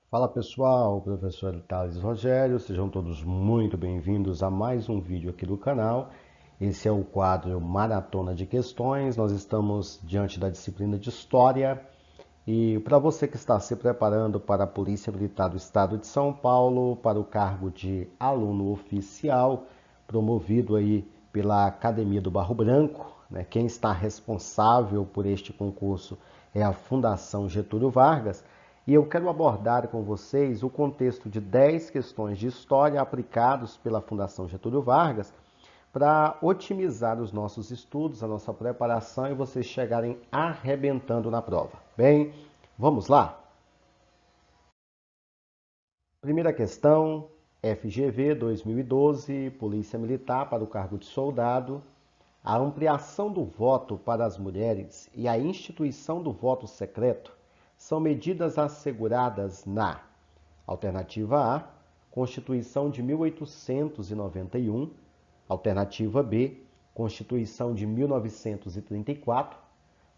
Fala pessoal, professor Thales Rogério, sejam todos muito bem-vindos a mais um vídeo aqui do canal. Esse é o quadro Maratona de Questões, nós estamos diante da disciplina de História e para você que está se preparando para a Polícia Militar do Estado de São Paulo, para o cargo de aluno oficial, promovido aí pela Academia do Barro Branco, né? Quem está responsável por este concurso é a Fundação Getúlio Vargas. E eu quero abordar com vocês o contexto de 10 questões de história aplicados pela Fundação Getúlio Vargas para otimizar os nossos estudos, a nossa preparação e vocês chegarem arrebentando na prova. Bem, vamos lá? Primeira questão, FGV 2012, Polícia Militar para o cargo de soldado. A ampliação do voto para as mulheres e a instituição do voto secreto são medidas asseguradas na alternativa A, Constituição de 1891, alternativa B, Constituição de 1934,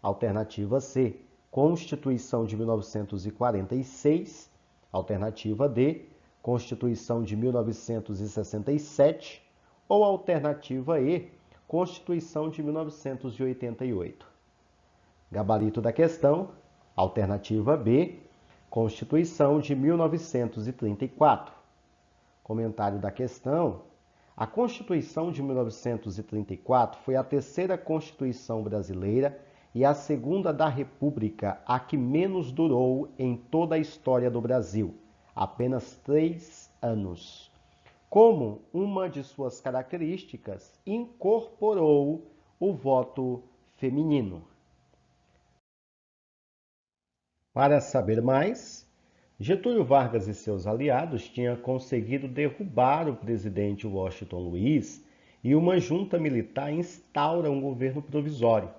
alternativa C, Constituição de 1946, alternativa D, Constituição de 1967 ou alternativa E, Constituição de 1988. Gabarito da questão, alternativa B, Constituição de 1934. Comentário da questão. A Constituição de 1934 foi a terceira Constituição brasileira e a segunda da República, a que menos durou em toda a história do Brasil, apenas 3 anos. Como uma de suas características, incorporou o voto feminino. Para saber mais, Getúlio Vargas e seus aliados tinham conseguido derrubar o presidente Washington Luiz e uma junta militar instaura um governo provisório.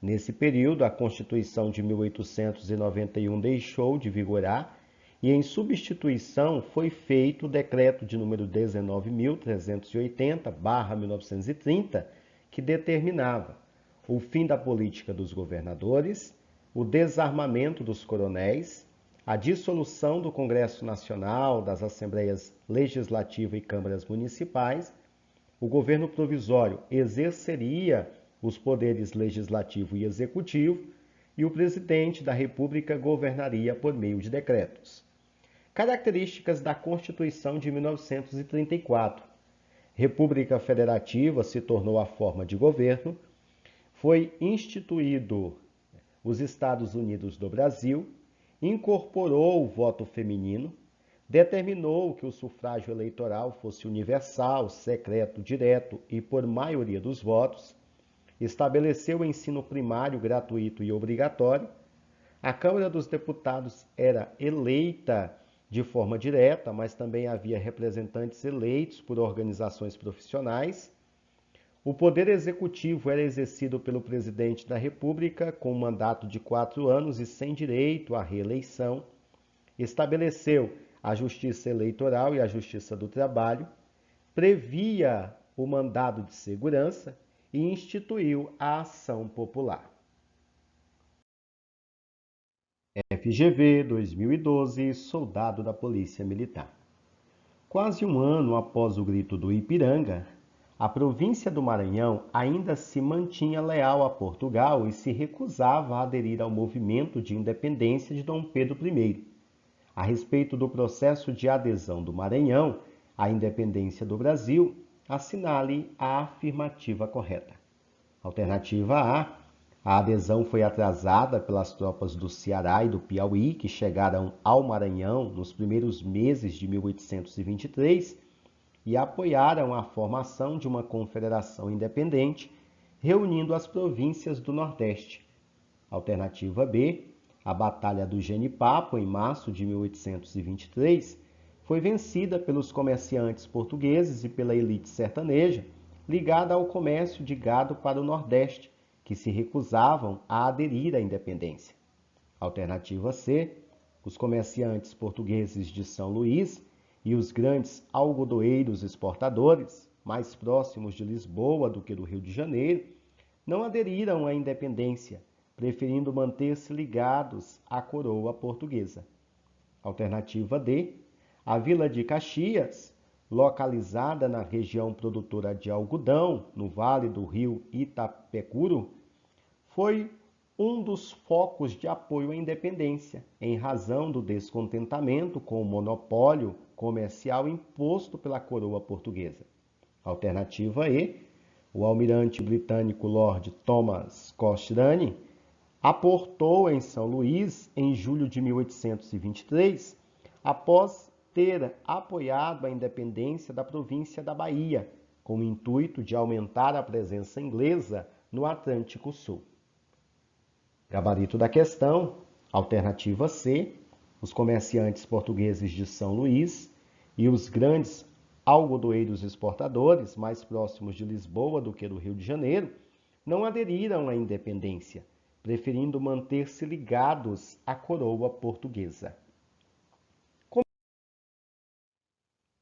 Nesse período, a Constituição de 1891 deixou de vigorar e, em substituição, foi feito o decreto de número 19.380/1930, que determinava o fim da política dos governadores, o desarmamento dos coronéis, a dissolução do Congresso Nacional, das Assembleias Legislativa e Câmaras Municipais. O governo provisório exerceria os poderes legislativo e executivo e o presidente da República governaria por meio de decretos. Características da Constituição de 1934. República Federativa se tornou a forma de governo. Foi instituído os Estados Unidos do Brasil, incorporou o voto feminino, determinou que o sufrágio eleitoral fosse universal, secreto, direto e por maioria dos votos, estabeleceu o ensino primário gratuito e obrigatório, a Câmara dos Deputados era eleita de forma direta, mas também havia representantes eleitos por organizações profissionais. O poder executivo era exercido pelo presidente da República, com um mandato de 4 anos e sem direito à reeleição. Estabeleceu a Justiça Eleitoral e a Justiça do Trabalho, previa o mandado de segurança e instituiu a ação popular. FGV 2012, Soldado da Polícia Militar. Quase um ano após o grito do Ipiranga, a província do Maranhão ainda se mantinha leal a Portugal e se recusava a aderir ao movimento de independência de Dom Pedro I. A respeito do processo de adesão do Maranhão à independência do Brasil, assinale a afirmativa correta. Alternativa A adesão foi atrasada pelas tropas do Ceará e do Piauí, que chegaram ao Maranhão nos primeiros meses de 1823 e apoiaram a formação de uma confederação independente, reunindo as províncias do Nordeste. Alternativa B, a Batalha do Genipapo, em março de 1823, foi vencida pelos comerciantes portugueses e pela elite sertaneja, ligada ao comércio de gado para o Nordeste, que se recusavam a aderir à independência. Alternativa C, os comerciantes portugueses de São Luís e os grandes algodoeiros exportadores, mais próximos de Lisboa do que do Rio de Janeiro, não aderiram à independência, preferindo manter-se ligados à coroa portuguesa. Alternativa D, a Vila de Caxias, localizada na região produtora de algodão, no vale do rio Itapecuru, foi um dos focos de apoio à independência, em razão do descontentamento com o monopólio comercial imposto pela coroa portuguesa. Alternativa E, o almirante britânico Lord Thomas Cochrane aportou em São Luís em julho de 1823, após ter apoiado a independência da província da Bahia, com o intuito de aumentar a presença inglesa no Atlântico Sul. Gabarito da questão, alternativa C, os comerciantes portugueses de São Luís e os grandes algodoeiros exportadores, mais próximos de Lisboa do que do Rio de Janeiro, não aderiram à independência, preferindo manter-se ligados à coroa portuguesa.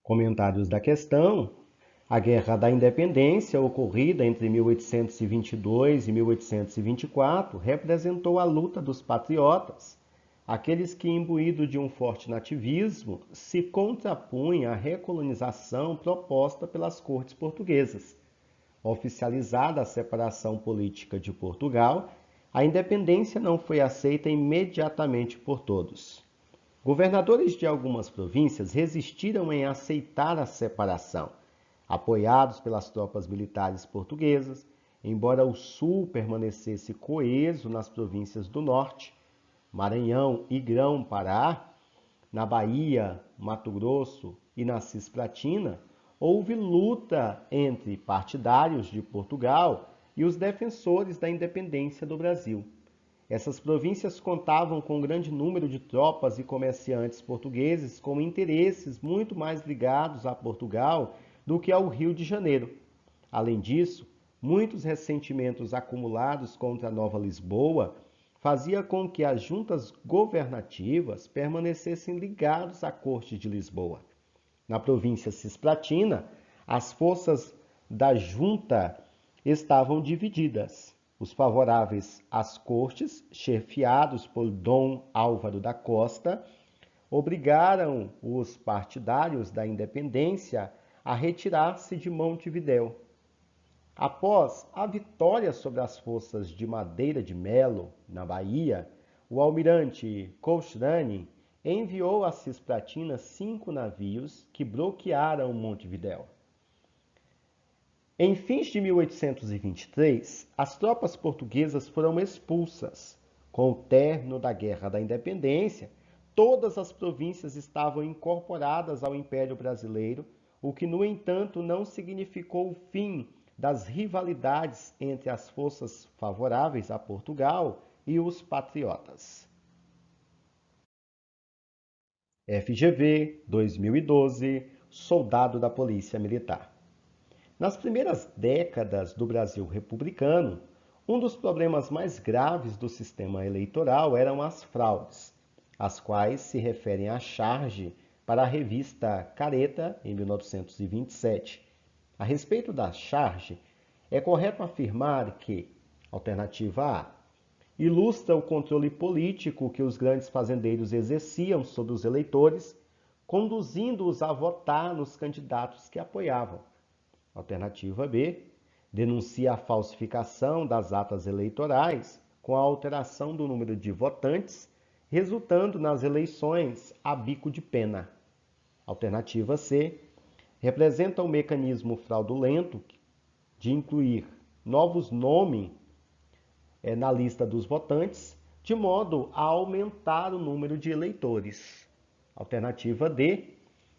Comentários da questão. A Guerra da Independência, ocorrida entre 1822 e 1824, representou a luta dos patriotas, aqueles que, imbuídos de um forte nativismo, se contrapunham à recolonização proposta pelas cortes portuguesas. Oficializada a separação política de Portugal, a independência não foi aceita imediatamente por todos. Governadores de algumas províncias resistiram em aceitar a separação, apoiados pelas tropas militares portuguesas, embora o sul permanecesse coeso nas províncias do norte, Maranhão e Grão-Pará, na Bahia, Mato Grosso e na Cisplatina, houve luta entre partidários de Portugal e os defensores da independência do Brasil. Essas províncias contavam com um grande número de tropas e comerciantes portugueses com interesses muito mais ligados a Portugal do que ao Rio de Janeiro. Além disso, muitos ressentimentos acumulados contra Nova Lisboa fazia com que as juntas governativas permanecessem ligados à corte de Lisboa. Na província cisplatina, as forças da junta estavam divididas. Os favoráveis às cortes, chefiados por Dom Álvaro da Costa, obrigaram os partidários da independência a retirar-se de Montevidéu. Após a vitória sobre as forças de Madeira de Melo, na Bahia, o almirante Cochrane enviou a Cisplatina 5 navios que bloquearam Montevidéu. Em fins de 1823, as tropas portuguesas foram expulsas. Com o término da Guerra da Independência, todas as províncias estavam incorporadas ao Império Brasileiro, o que, no entanto, não significou o fim das rivalidades entre as forças favoráveis a Portugal e os patriotas. FGV 2012, Soldado da Polícia Militar. Nas primeiras décadas do Brasil republicano, um dos problemas mais graves do sistema eleitoral eram as fraudes, as quais se referem à charge para a revista Careta, em 1927. A respeito da charge, é correto afirmar que, alternativa A, ilustra o controle político que os grandes fazendeiros exerciam sobre os eleitores, conduzindo-os a votar nos candidatos que apoiavam. Alternativa B, denuncia a falsificação das atas eleitorais com a alteração do número de votantes, resultando nas eleições a bico de pena. Alternativa C, representa um mecanismo fraudulento de incluir novos nomes na lista dos votantes, de modo a aumentar o número de eleitores. Alternativa D,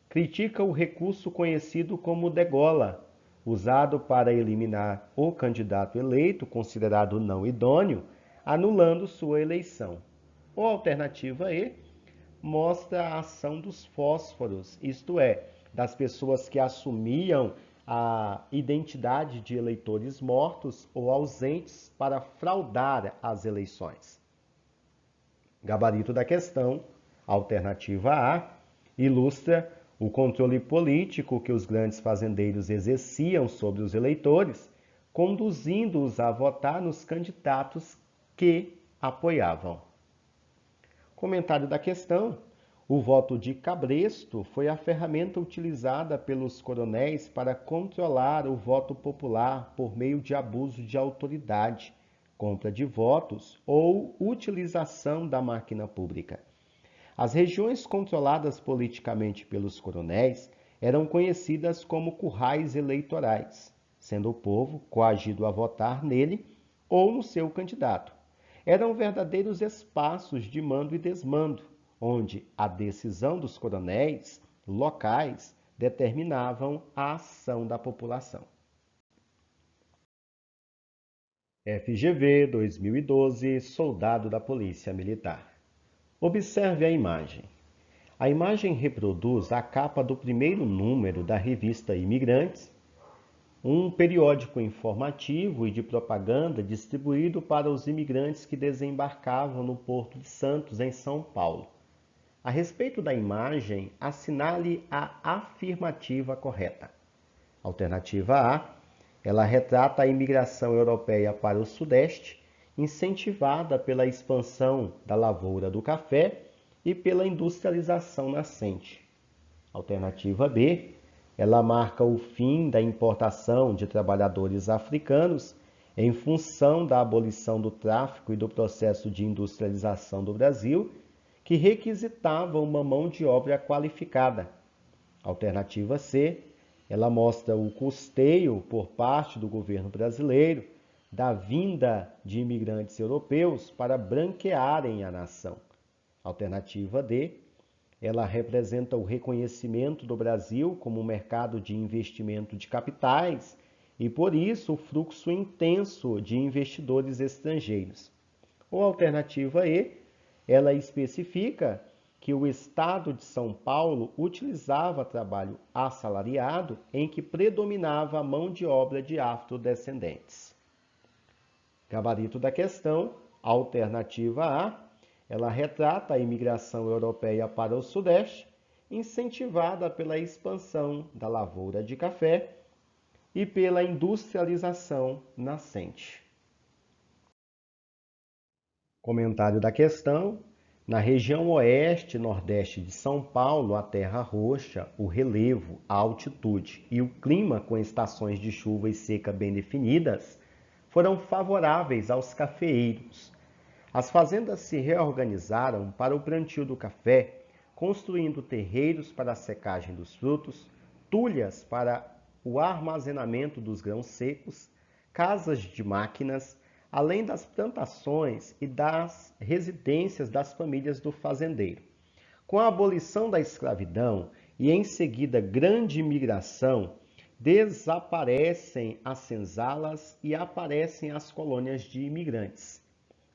critica o recurso conhecido como degola, usado para eliminar o candidato eleito considerado não idôneo, anulando sua eleição. Ou alternativa E, mostra a ação dos fósforos, isto é, das pessoas que assumiam a identidade de eleitores mortos ou ausentes para fraudar as eleições. Gabarito da questão, alternativa A, ilustra o controle político que os grandes fazendeiros exerciam sobre os eleitores, conduzindo-os a votar nos candidatos que apoiavam. Comentário da questão. O voto de cabresto foi a ferramenta utilizada pelos coronéis para controlar o voto popular por meio de abuso de autoridade, compra de votos ou utilização da máquina pública. As regiões controladas politicamente pelos coronéis eram conhecidas como currais eleitorais, sendo o povo coagido a votar nele ou no seu candidato. Eram verdadeiros espaços de mando e desmando, onde a decisão dos coronéis locais determinavam a ação da população. FGV 2012, Soldado da Polícia Militar. Observe a imagem. A imagem reproduz a capa do primeiro número da revista Imigrantes, um periódico informativo e de propaganda distribuído para os imigrantes que desembarcavam no Porto de Santos, em São Paulo. A respeito da imagem, assinale a afirmativa correta. Alternativa A, ela retrata a imigração europeia para o Sudeste, incentivada pela expansão da lavoura do café e pela industrialização nascente. Alternativa B, ela marca o fim da importação de trabalhadores africanos em função da abolição do tráfico e do processo de industrialização do Brasil, que requisitava uma mão de obra qualificada. Alternativa C, ela mostra o custeio por parte do governo brasileiro da vinda de imigrantes europeus para branquearem a nação. Alternativa D, ela representa o reconhecimento do Brasil como um mercado de investimento de capitais e, por isso, o fluxo intenso de investidores estrangeiros. Ou alternativa E, ela especifica que o Estado de São Paulo utilizava trabalho assalariado em que predominava a mão de obra de afrodescendentes. Gabarito da questão, alternativa A, ela retrata a imigração europeia para o Sudeste, incentivada pela expansão da lavoura de café e pela industrialização nascente. Comentário da questão. Na região oeste e nordeste de São Paulo, a terra roxa, o relevo, a altitude e o clima com estações de chuva e seca bem definidas foram favoráveis aos cafeeiros. As fazendas se reorganizaram para o plantio do café, construindo terreiros para a secagem dos frutos, tulhas para o armazenamento dos grãos secos, casas de máquinas, além das plantações e das residências das famílias do fazendeiro. Com a abolição da escravidão e em seguida grande imigração, desaparecem as senzalas e aparecem as colônias de imigrantes.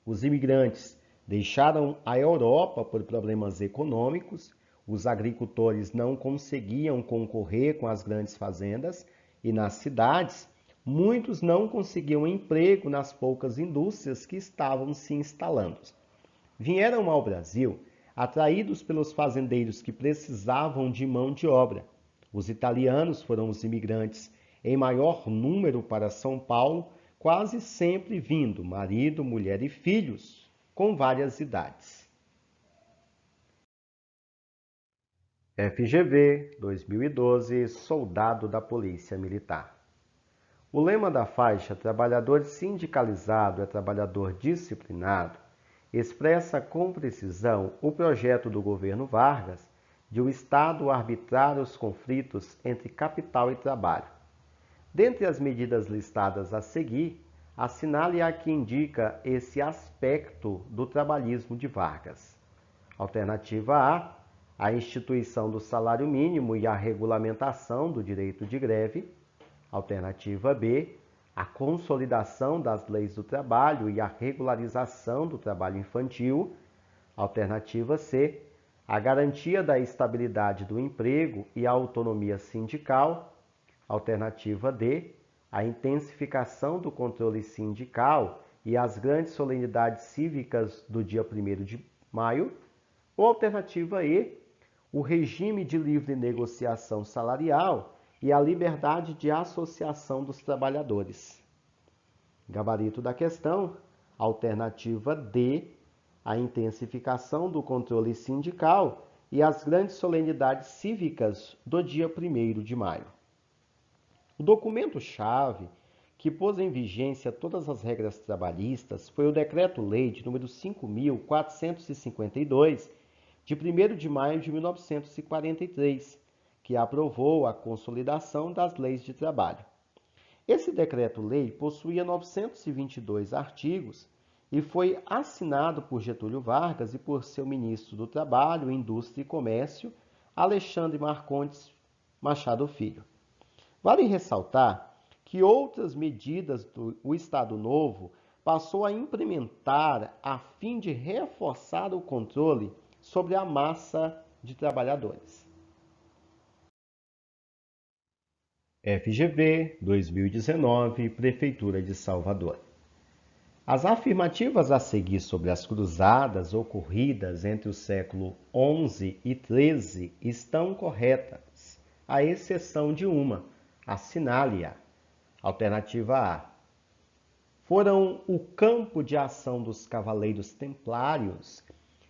Os imigrantes deixaram a Europa por problemas econômicos, os agricultores não conseguiam concorrer com as grandes fazendas e nas cidades, muitos não conseguiam emprego nas poucas indústrias que estavam se instalando. Vieram ao Brasil atraídos pelos fazendeiros que precisavam de mão de obra. Os italianos foram os imigrantes em maior número para São Paulo, quase sempre vindo marido, mulher e filhos, com várias idades. FGV 2012, Soldado da Polícia Militar. O lema da faixa "Trabalhador sindicalizado é trabalhador disciplinado" expressa com precisão o projeto do governo Vargas de o Estado arbitrar os conflitos entre capital e trabalho. Dentre as medidas listadas a seguir, assinale a que indica esse aspecto do trabalhismo de Vargas. Alternativa A, a instituição do salário mínimo e a regulamentação do direito de greve. Alternativa B, a consolidação das leis do trabalho e a regularização do trabalho infantil. Alternativa C, a garantia da estabilidade do emprego e a autonomia sindical. Alternativa D, a intensificação do controle sindical e as grandes solenidades cívicas do dia 1º de maio. Ou alternativa E, o regime de livre negociação salarial e a liberdade de associação dos trabalhadores. Gabarito da questão, alternativa D, a intensificação do controle sindical e as grandes solenidades cívicas do dia 1º de maio. O documento-chave que pôs em vigência todas as regras trabalhistas foi o Decreto-Lei de número 5.452, de 1º de maio de 1943, que aprovou a consolidação das leis de trabalho. Esse decreto-lei possuía 922 artigos e foi assinado por Getúlio Vargas e por seu ministro do Trabalho, Indústria e Comércio, Alexandre Marcondes Machado Filho. Vale ressaltar que outras medidas do Estado Novo passou a implementar a fim de reforçar o controle sobre a massa de trabalhadores. FGV 2019, Prefeitura de Salvador. As afirmativas a seguir sobre as cruzadas ocorridas entre o século XI e XIII estão corretas, à exceção de uma, assinale-a. Alternativa A. Foram o campo de ação dos cavaleiros templários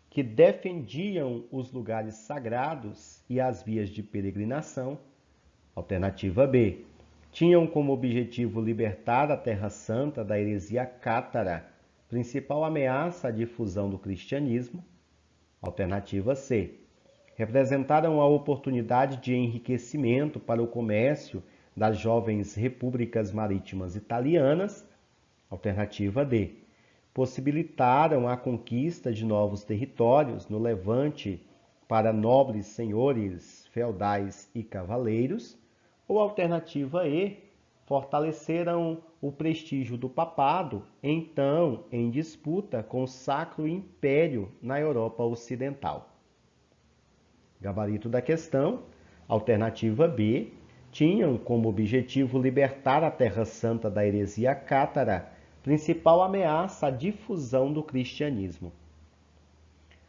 que defendiam os lugares sagrados e as vias de peregrinação. Alternativa B. Tinham como objetivo libertar a Terra Santa da heresia cátara, principal ameaça à difusão do cristianismo. Alternativa C. Representaram a oportunidade de enriquecimento para o comércio das jovens repúblicas marítimas italianas. Alternativa D. Possibilitaram a conquista de novos territórios no Levante para nobres senhores feudais e cavaleiros. Ou alternativa E, fortaleceram o prestígio do papado, então em disputa com o Sacro Império na Europa Ocidental. Gabarito da questão, alternativa B, tinham como objetivo libertar a Terra Santa da heresia cátara, principal ameaça à difusão do cristianismo.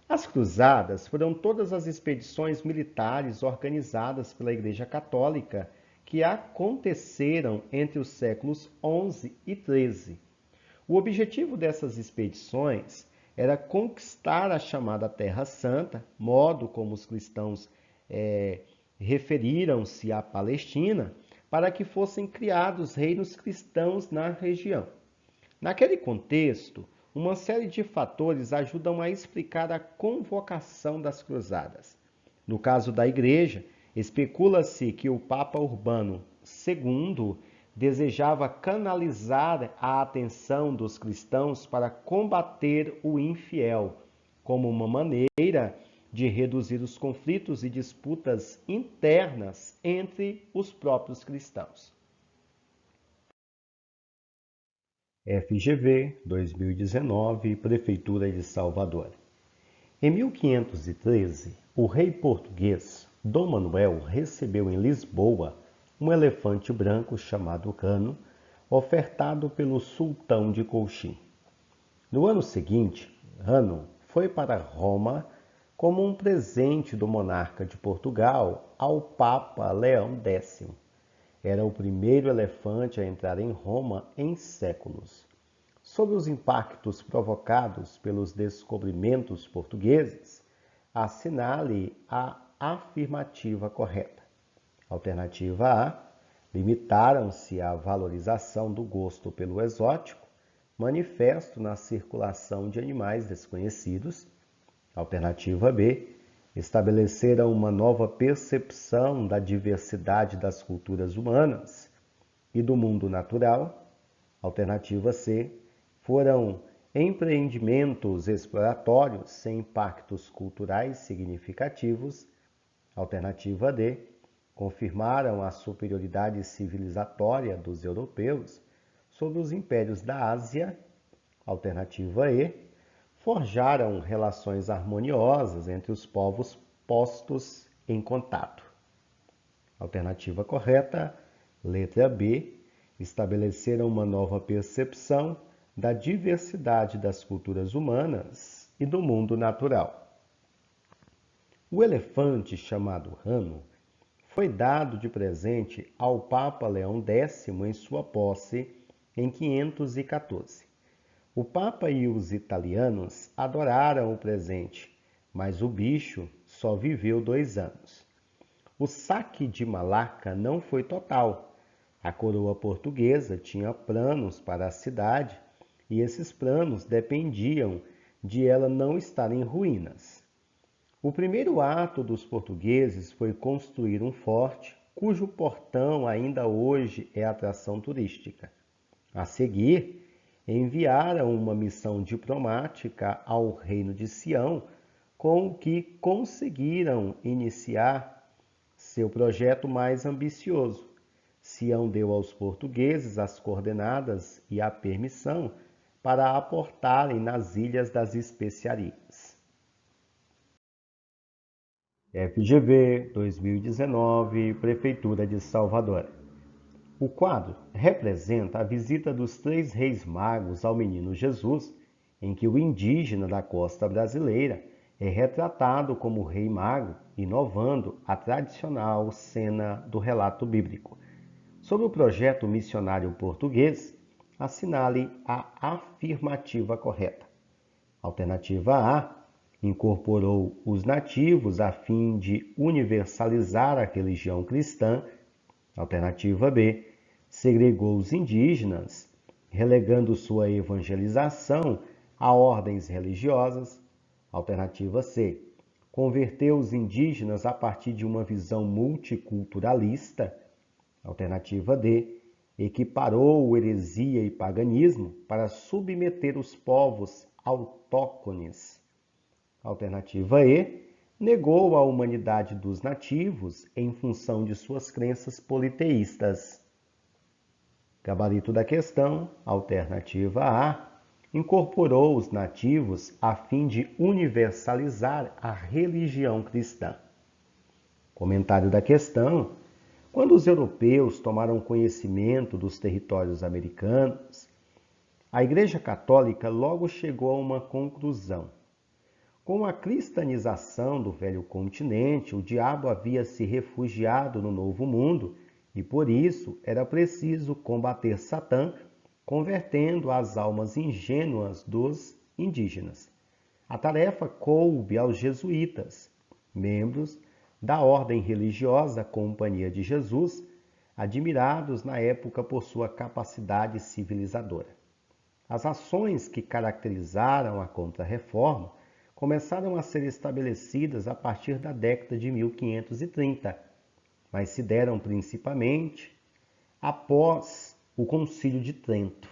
As cruzadas foram todas as expedições militares organizadas pela Igreja Católica que aconteceram entre os séculos XI e XIII. O objetivo dessas expedições era conquistar a chamada Terra Santa, modo como os cristãos referiram-se à Palestina, para que fossem criados reinos cristãos na região. Naquele contexto, uma série de fatores ajudam a explicar a convocação das cruzadas. No caso da Igreja, especula-se que o Papa Urbano II desejava canalizar a atenção dos cristãos para combater o infiel, como uma maneira de reduzir os conflitos e disputas internas entre os próprios cristãos. FGV 2019, Prefeitura de Salvador. Em 1513, o rei português Dom Manuel recebeu em Lisboa um elefante branco chamado Rano, ofertado pelo sultão de Colchim. No ano seguinte, Rano foi para Roma como um presente do monarca de Portugal ao Papa Leão X. Era o primeiro elefante a entrar em Roma em séculos. Sob os impactos provocados pelos descobrimentos portugueses, assinale a afirmativa correta. Alternativa A. Limitaram-se à valorização do gosto pelo exótico, manifesto na circulação de animais desconhecidos. Alternativa B. Estabeleceram uma nova percepção da diversidade das culturas humanas e do mundo natural. Alternativa C. Foram empreendimentos exploratórios sem impactos culturais significativos. Alternativa D. Confirmaram a superioridade civilizatória dos europeus sobre os impérios da Ásia. Alternativa E. Forjaram relações harmoniosas entre os povos postos em contato. Alternativa correta, letra B. Estabeleceram uma nova percepção da diversidade das culturas humanas e do mundo natural. O elefante chamado Rano foi dado de presente ao Papa Leão X em sua posse em 514. O Papa e os italianos adoraram o presente, mas o bicho só viveu 2 anos. O saque de Malaca não foi total. A coroa portuguesa tinha planos para a cidade e esses planos dependiam de ela não estar em ruínas. O primeiro ato dos portugueses foi construir um forte, cujo portão ainda hoje é atração turística. A seguir, enviaram uma missão diplomática ao reino de Sião, com o que conseguiram iniciar seu projeto mais ambicioso. Sião deu aos portugueses as coordenadas e a permissão para aportarem nas Ilhas das Especiarias. FGV 2019, Prefeitura de Salvador. O quadro representa a visita dos 3 reis magos ao menino Jesus, em que o indígena da costa brasileira é retratado como rei mago, inovando a tradicional cena do relato bíblico. Sobre o projeto missionário português, assinale a afirmativa correta. Alternativa A: incorporou os nativos a fim de universalizar a religião cristã. Alternativa B: segregou os indígenas, relegando sua evangelização a ordens religiosas. Alternativa C: converteu os indígenas a partir de uma visão multiculturalista. Alternativa D: equiparou heresia e paganismo para submeter os povos autóctones. Alternativa E: negou a humanidade dos nativos em função de suas crenças politeístas. Gabarito da questão, alternativa A: incorporou os nativos a fim de universalizar a religião cristã. Comentário da questão: quando os europeus tomaram conhecimento dos territórios americanos, a Igreja Católica logo chegou a uma conclusão. Com a cristanização do velho continente, o diabo havia se refugiado no novo mundo e, por isso, era preciso combater Satã, convertendo as almas ingênuas dos indígenas. A tarefa coube aos jesuítas, membros da ordem religiosa Companhia de Jesus, admirados na época por sua capacidade civilizadora. As ações que caracterizaram a Contra-Reforma começaram a ser estabelecidas a partir da década de 1530, mas se deram principalmente após o Concílio de Trento.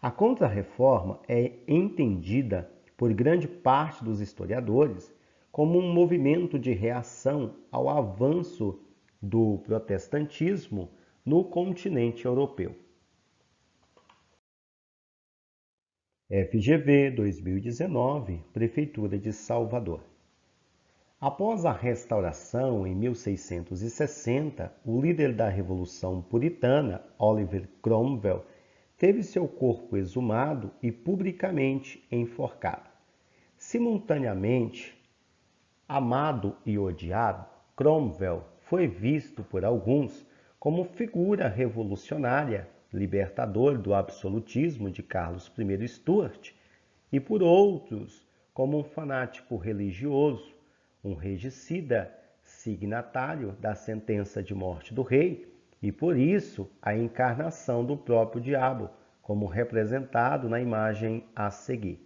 A Contra-Reforma é entendida por grande parte dos historiadores como um movimento de reação ao avanço do protestantismo no continente europeu. FGV 2019, Prefeitura de Salvador. Após a Restauração, em 1660, o líder da Revolução Puritana, Oliver Cromwell, teve seu corpo exumado e publicamente enforcado. Simultaneamente, amado e odiado, Cromwell foi visto por alguns como figura revolucionária, libertador do absolutismo de Carlos I Stuart, e por outros como um fanático religioso, um regicida, signatário da sentença de morte do rei, e por isso a encarnação do próprio diabo, como representado na imagem a seguir.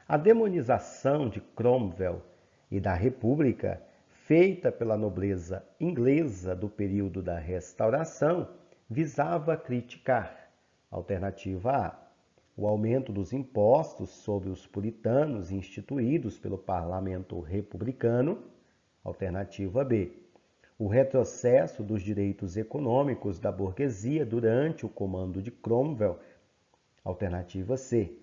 A demonização de Cromwell e da República, feita pela nobreza inglesa do período da Restauração, visava criticar. Alternativa A: o aumento dos impostos sobre os puritanos instituídos pelo parlamento republicano. Alternativa B: o retrocesso dos direitos econômicos da burguesia durante o comando de Cromwell. Alternativa C: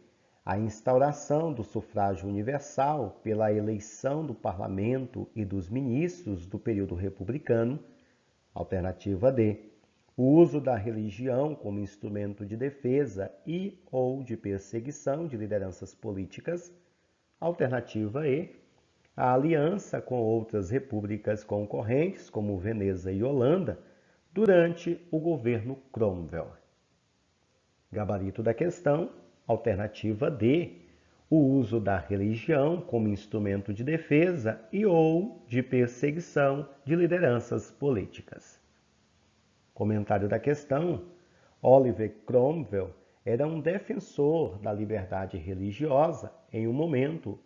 a instauração do sufrágio universal pela eleição do parlamento e dos ministros do período republicano. Alternativa D: o uso da religião como instrumento de defesa e ou de perseguição de lideranças políticas. Alternativa E: a aliança com outras repúblicas concorrentes, como Veneza e Holanda, durante o governo Cromwell. Gabarito da questão, alternativa D: o uso da religião como instrumento de defesa e ou de perseguição de lideranças políticas. Comentário da questão: Oliver Cromwell era um defensor da liberdade religiosa em um momento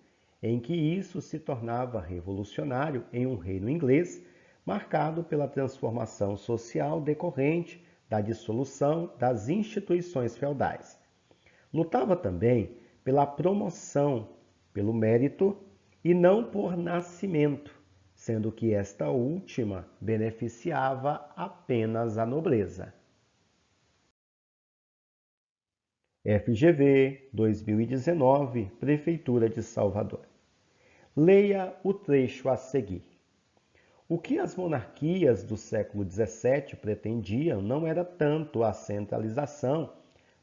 em que isso se tornava revolucionário em um reino inglês marcado pela transformação social decorrente da dissolução das instituições feudais. Lutava também pela promoção, pelo mérito e não por nascimento, sendo que esta última beneficiava apenas a nobreza. FGV 2019, Prefeitura de Salvador. Leia o trecho a seguir. O que as monarquias do século XVII pretendiam não era tanto a centralização,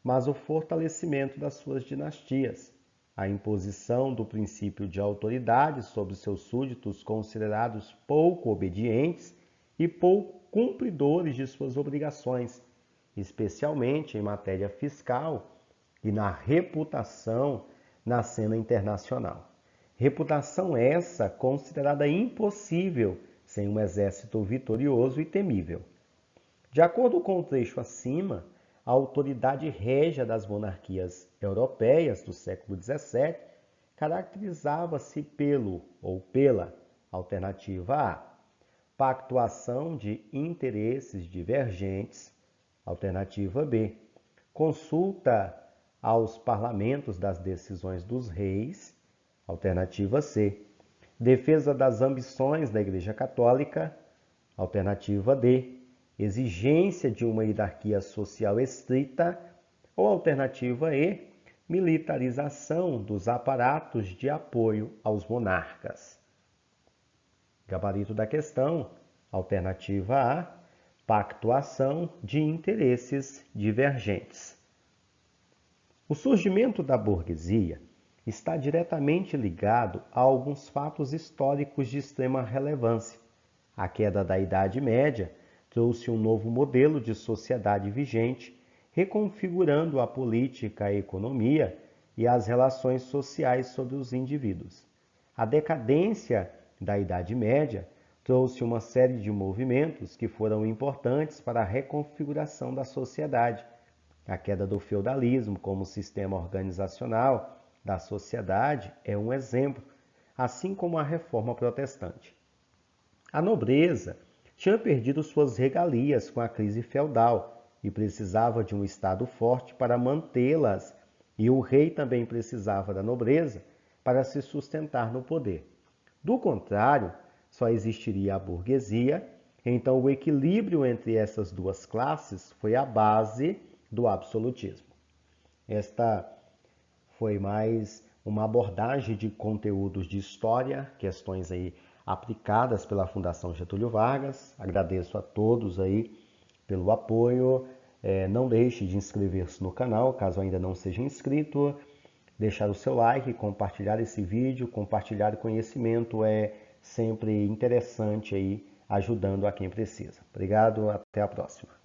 mas o fortalecimento das suas dinastias, a imposição do princípio de autoridade sobre seus súditos considerados pouco obedientes e pouco cumpridores de suas obrigações, especialmente em matéria fiscal e na reputação na cena internacional. Reputação essa considerada impossível sem um exército vitorioso e temível. De acordo com o trecho acima, a autoridade régia das monarquias europeias do século XVII caracterizava-se pelo ou pela alternativa A, pactuação de interesses divergentes, alternativa B, consulta aos parlamentos das decisões dos reis, alternativa C, defesa das ambições da Igreja Católica, alternativa D, exigência de uma hierarquia social estrita, ou alternativa E, militarização dos aparatos de apoio aos monarcas. Gabarito da questão, alternativa A, pactuação de interesses divergentes. O surgimento da burguesia está diretamente ligado a alguns fatos históricos de extrema relevância. A queda da Idade Média trouxe um novo modelo de sociedade vigente, reconfigurando a política, a economia e as relações sociais sobre os indivíduos. A decadência da Idade Média trouxe uma série de movimentos que foram importantes para a reconfiguração da sociedade. A queda do feudalismo como sistema organizacional da sociedade é um exemplo, assim como a reforma protestante. A nobreza tinha perdido suas regalias com a crise feudal e precisava de um Estado forte para mantê-las, e o rei também precisava da nobreza para se sustentar no poder. Do contrário, só existiria a burguesia, então o equilíbrio entre essas duas classes foi a base do absolutismo. Esta foi mais uma abordagem de conteúdos de história, questões aí aplicadas pela Fundação Getúlio Vargas. Agradeço a todos aí pelo apoio. Não deixe de inscrever-se no canal, caso ainda não seja inscrito. Deixar o seu like, compartilhar esse vídeo. Compartilhar conhecimento é sempre interessante aí, ajudando a quem precisa. Obrigado, até a próxima.